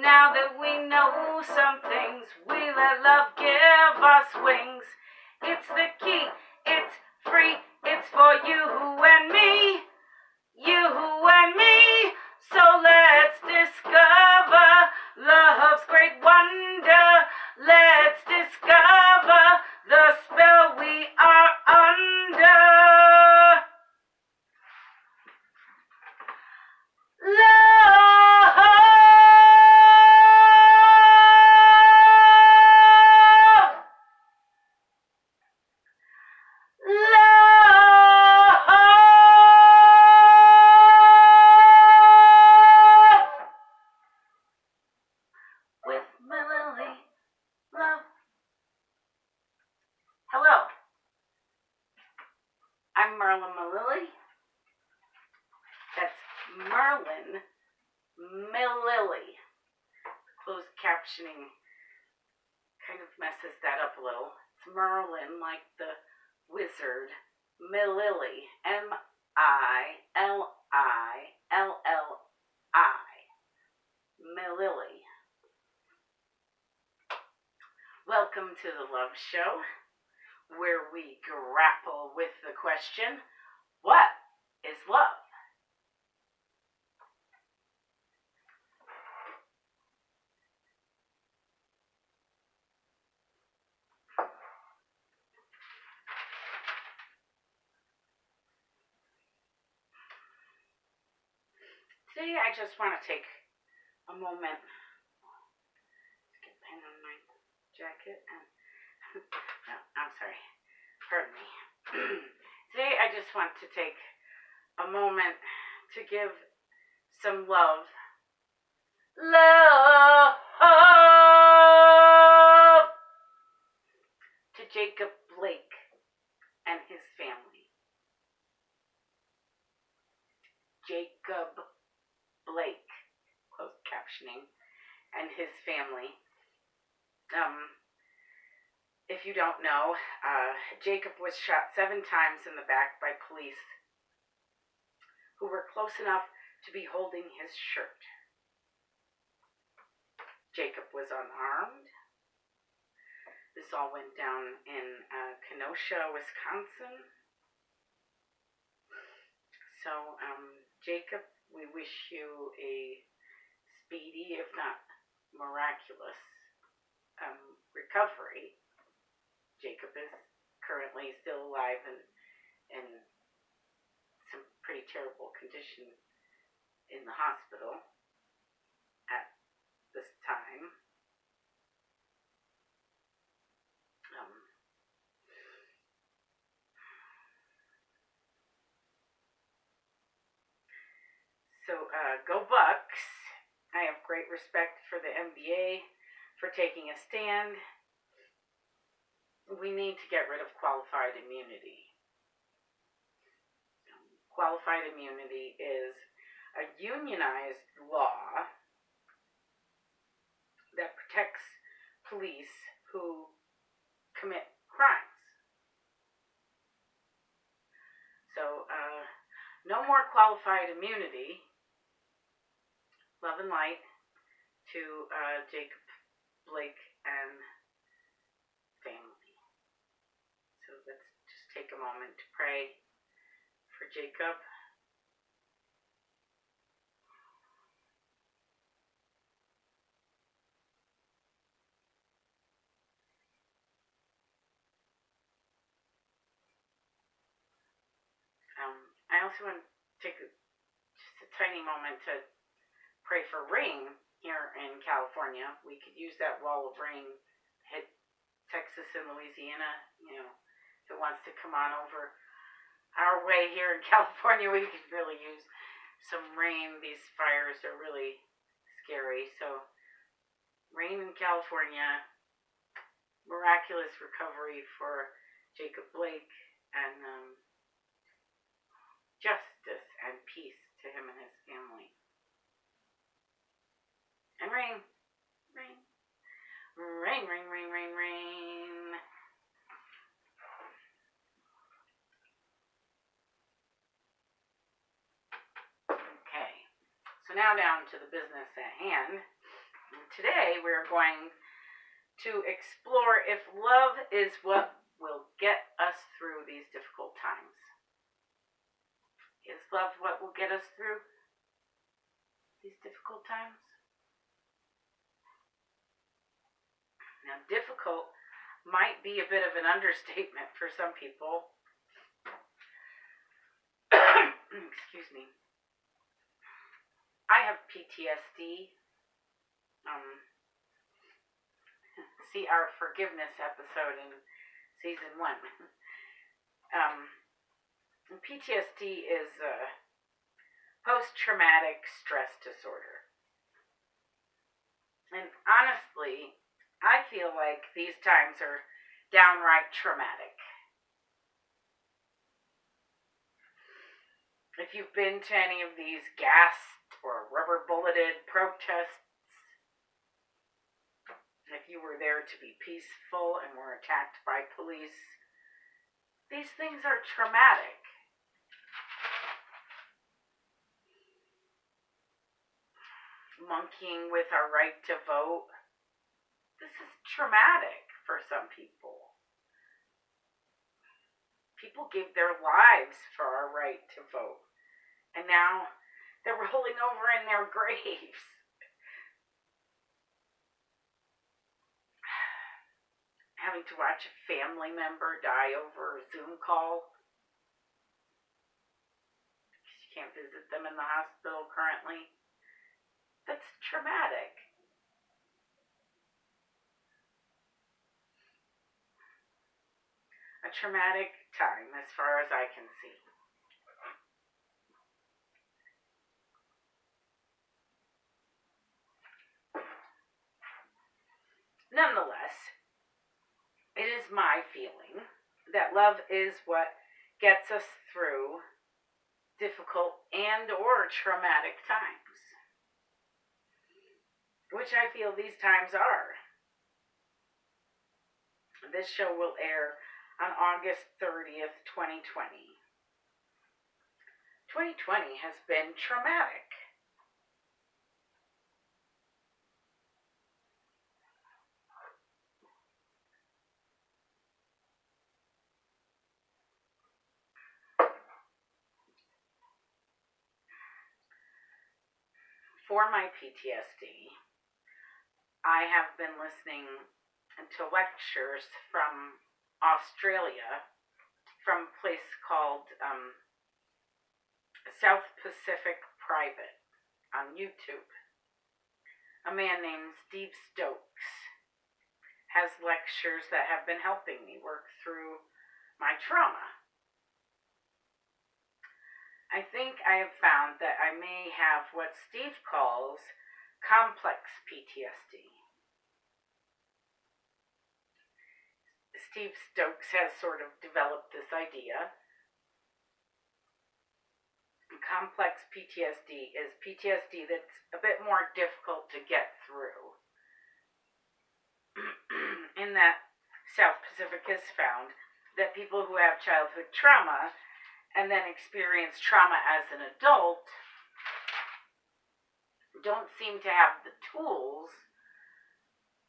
Now that we know some things, we let love give us wings. It's the key, it's free, it's for you and me. You and me. So let's discover love's great wonder. Let's discover the spell we are under. Love. With Mililli, love. Hello, I'm Merlin Mililli. That's Merlin Mililli. Closed captioning kind of messes that up a little. It's Merlin, like the wizard. Mililli, Mililli. Mililli. Welcome to the Love Show, where we grapple with the question, what is love? Today I just want to take a moment to get a pen on my jacket and no, I'm sorry, pardon me. Today I just want to take a moment to give some love to Jacob Blake and his family. Jacob Blake, closed captioning, and his family. If you don't know, Jacob was shot 7 times in the back by police who were close enough to be holding his shirt. Jacob was unarmed. This all went down in Kenosha, Wisconsin. So, Jacob, we wish you a speedy, if not miraculous, recovery. Jacob is currently still alive and in some pretty terrible condition in the hospital at this time. So go Bucks. I have great respect for the NBA for taking a stand. We need to get rid of qualified immunity. Qualified immunity is a unionized law that protects police who commit crimes. So, no more qualified immunity. Love and light to Jacob Blake and family. So let's just take a moment to pray for Jacob. I also want to take just a tiny moment to pray for rain here in California. We could use that wall of rain hit Texas and Louisiana. You know, if it wants to come on over our way here in California, we could really use some rain. These fires are really scary. So, rain in California, miraculous recovery for Jacob Blake, and justice and peace to him and his family. And rain. Rain. Rain, rain, rain, rain, rain. Okay. So now down to the business at hand. Today we're going to explore if love is what will get us through these difficult times. Is love what will get us through these difficult times? Now, difficult might be a bit of an understatement for some people. Excuse me. I have PTSD. See our forgiveness episode in season 1. PTSD is a post-traumatic stress disorder. And honestly, I feel like these times are downright traumatic. If you've been to any of these gassed or rubber bulleted protests, if you were there to be peaceful and were attacked by police, these things are traumatic. Monkeying with our right to vote, this is traumatic for some people. People gave their lives for our right to vote, and now they're rolling over in their graves. Having to watch a family member die over a Zoom call because you can't visit them in the hospital currently. That's traumatic. A traumatic time as far as I can see. Nonetheless, it is my feeling that love is what gets us through difficult and or traumatic times, which I feel these times are. This show will air on August 30th, 2020. 2020 has been traumatic. For my PTSD, I have been listening to lectures from Australia, from a place called South Pacific Private on YouTube. A man named Steve Stokes has lectures that have been helping me work through my trauma. I think I have found that I may have what Steve calls complex PTSD. Steve Stokes has sort of developed this idea. Complex PTSD is PTSD that's a bit more difficult to get through. In that, South Pacific has found that people who have childhood trauma and then experience trauma as an adult don't seem to have the tools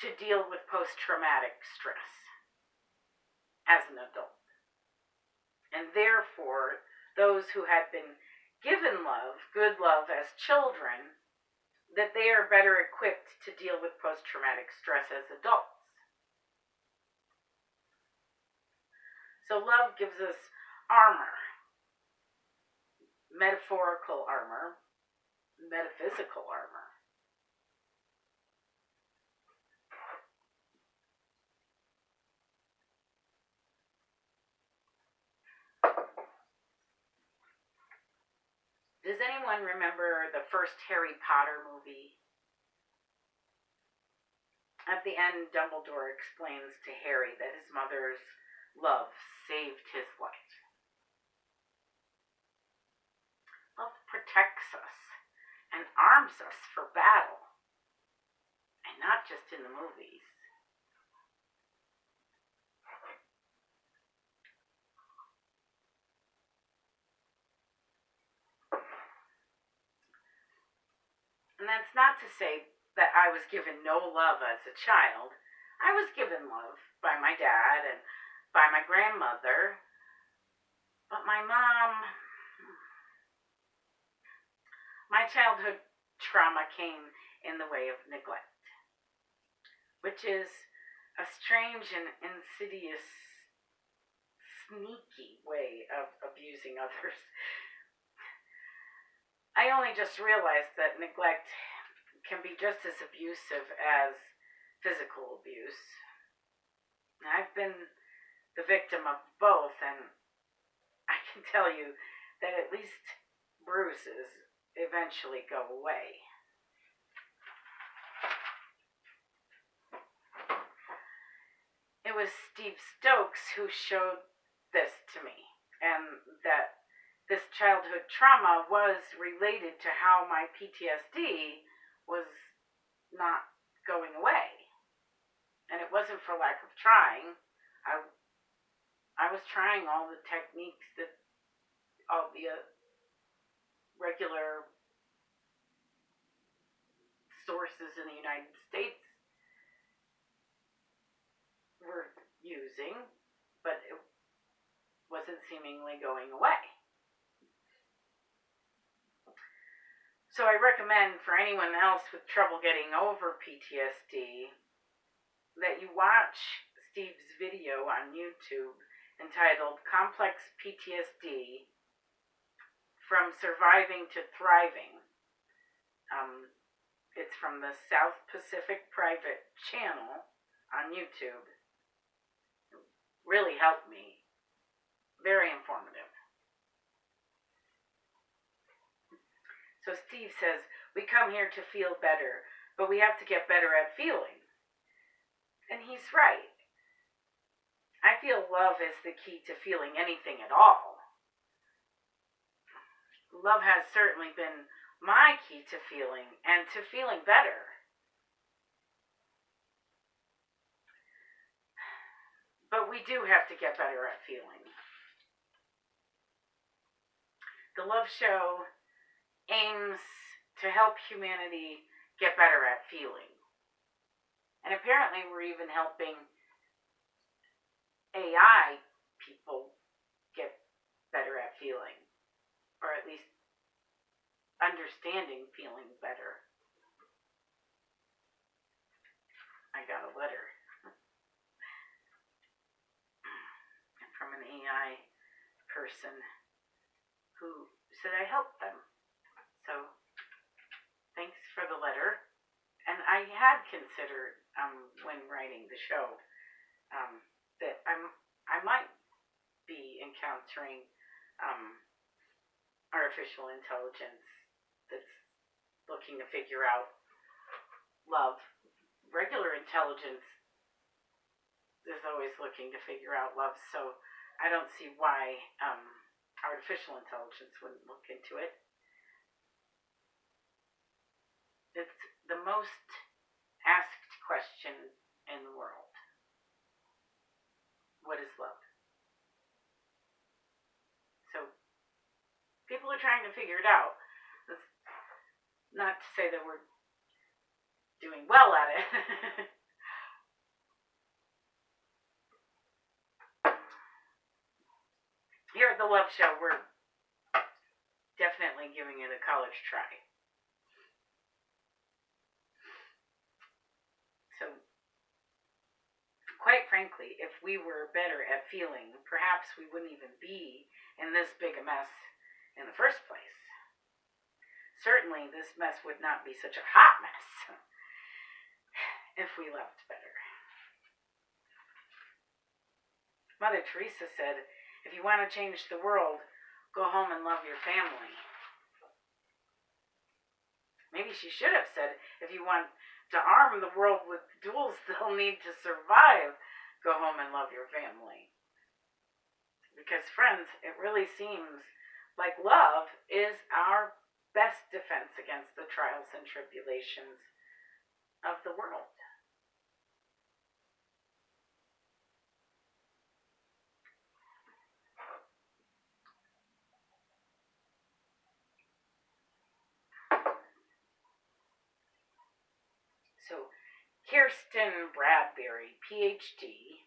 to deal with post-traumatic stress as an adult. And therefore, those who had been given love, good love as children, that they are better equipped to deal with post-traumatic stress as adults. So love gives us armor. Metaphorical armor, metaphysical armor. Does anyone remember the first Harry Potter movie? At the end, Dumbledore explains to Harry that his mother's love saved his life. Love protects us and arms us for battle, and not just in the movies. And that's not to say that I was given no love as a child. I was given love by my dad and by my grandmother, but my childhood trauma came in the way of neglect, which is a strange and insidious, sneaky way of abusing others. I only just realized that neglect can be just as abusive as physical abuse. I've been the victim of both, and I can tell you that at least bruises eventually go away. It was Steve Stokes who showed this to me, and that this childhood trauma was related to how my PTSD was not going away. And it wasn't for lack of trying. I was trying all the techniques that all the regular sources in the United States were using, but it wasn't seemingly going away. So I recommend for anyone else with trouble getting over PTSD that you watch Steve's video on YouTube entitled Complex PTSD From Surviving to Thriving. It's from the South Pacific Private Channel on YouTube. It really helped me. Very informative. So Steve says, we come here to feel better, but we have to get better at feeling. And he's right. I feel love is the key to feeling anything at all. Love has certainly been my key to feeling and to feeling better. But we do have to get better at feeling. The Love Show aims to help humanity get better at feeling. And apparently we're even helping AI people get better at feeling, or at least understanding feeling better. I got a letter from an AI person who said I helped them. So, thanks for the letter. And I had considered, when writing the show, that I might be encountering artificial intelligence that's looking to figure out love. Regular intelligence is always looking to figure out love, so I don't see why artificial intelligence wouldn't look into it. It's the most asked question in the world. What is love? So people are trying to figure it out. That's not to say that we're doing well at it. Here at the Love Show, we're definitely giving it a college try. So, quite frankly, if we were better at feeling, perhaps we wouldn't even be in this big a mess in the first place. Certainly, this mess would not be such a hot mess if we loved better. Mother Teresa said, if you want to change the world, go home and love your family. Maybe she should have said, if you want to arm the world with the tools they'll need to survive, go home and love your family. Because, friends, it really seems like love is our best defense against the trials and tribulations of the world. Kirsten Bradbury, PhD,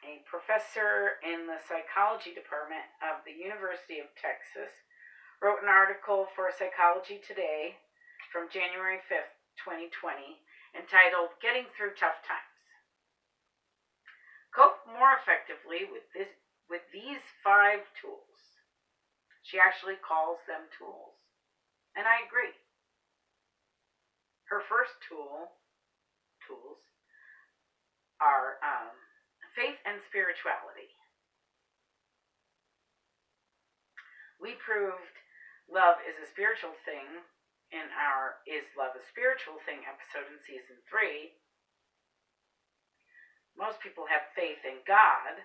a professor in the psychology department of the University of Texas, wrote an article for Psychology Today from January 5th, 2020, entitled Getting Through Tough Times. Cope more effectively with these 5 tools. She actually calls them tools. And I agree. Her first tools are faith and spirituality. We proved love is a spiritual thing in our Is Love a Spiritual Thing episode in season 3. Most people have faith in God,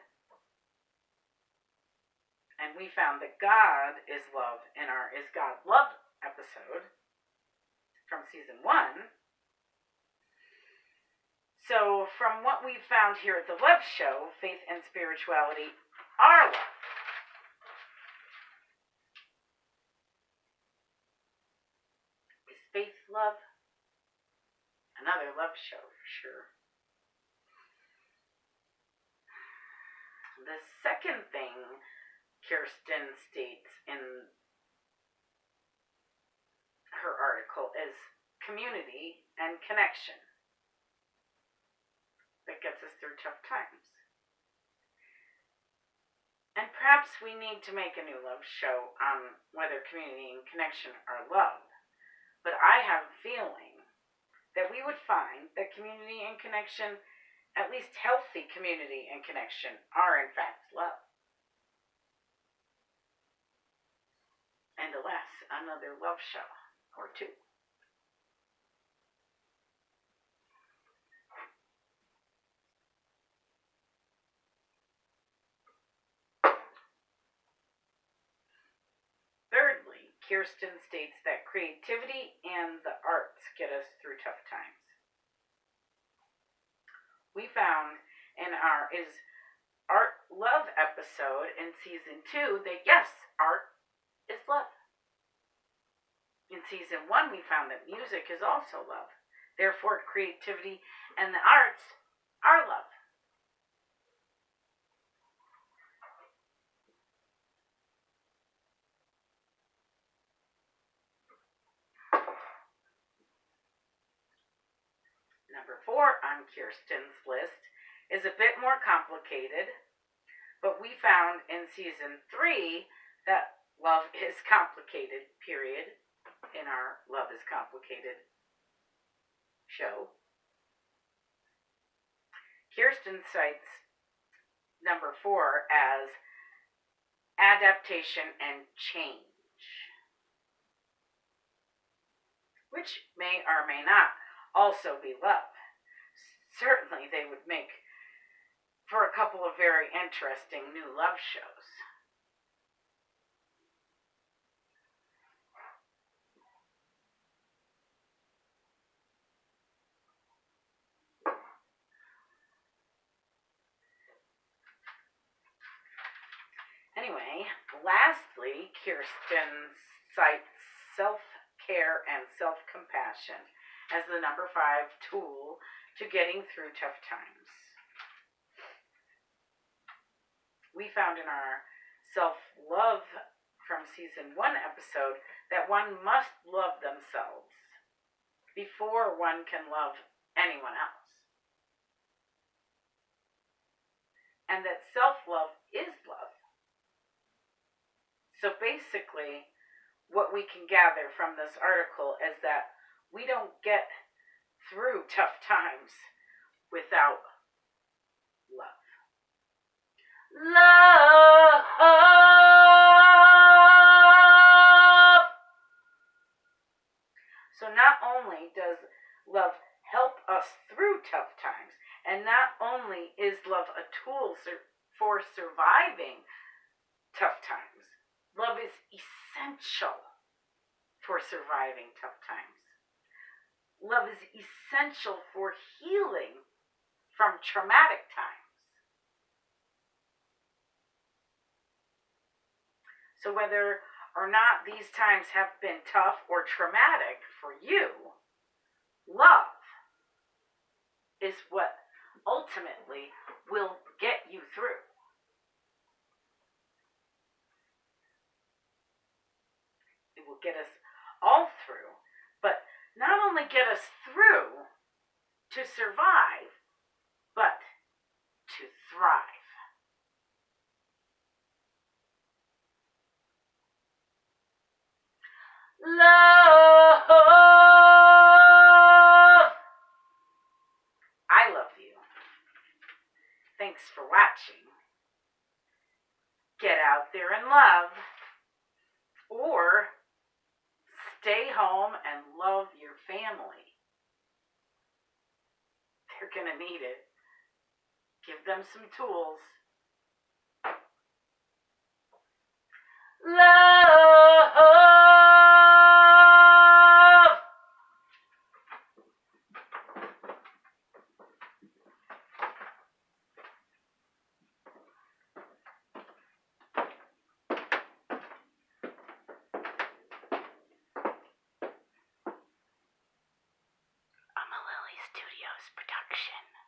and we found that God is love in our Is God Love episode from season 1. So from what we've found here at the Love Show, faith and spirituality are love. Is faith love? Another love show for sure. The second thing Kirsten states in her article is community and connection that gets us through tough times. And perhaps we need to make a new love show on whether community and connection are love. But I have a feeling that we would find that community and connection, at least healthy community and connection, are in fact love. And alas, another love show or 2. Thirdly, Kirsten states that creativity and the arts get us through tough times. We found in our Is Art Love episode in season 2 that yes, art is love. In season 1, we found that music is also love. Therefore, creativity and the arts are love. Number 4 on Kirsten's list is a bit more complicated, but we found in season 3 that love is complicated, period, in our Love is Complicated show. Kirsten cites number 4 as adaptation and change, which may or may not also be love. Certainly they would make for a couple of very interesting new love shows. Anyway, lastly, Kirsten cites self-care and self-compassion as the number 5 tool to getting through tough times. We found in our self-love from season 1 episode that one must love themselves before one can love anyone else. And that self-love is love. So basically, what we can gather from this article is that we don't get through tough times without love. Love! So not only does love help us through tough times, and not only is love a tool for surviving tough times, love is essential for surviving tough times. Love is essential for healing from traumatic times. So whether or not these times have been tough or traumatic for you, love is what ultimately will get you through. It will get us all through, but not only get us through to survive, but to thrive. Love! I love you. Thanks for watching. Get out there and love, or stay home and love your family. They're going to need it. Give them some tools. Love! A Mililli Studios production.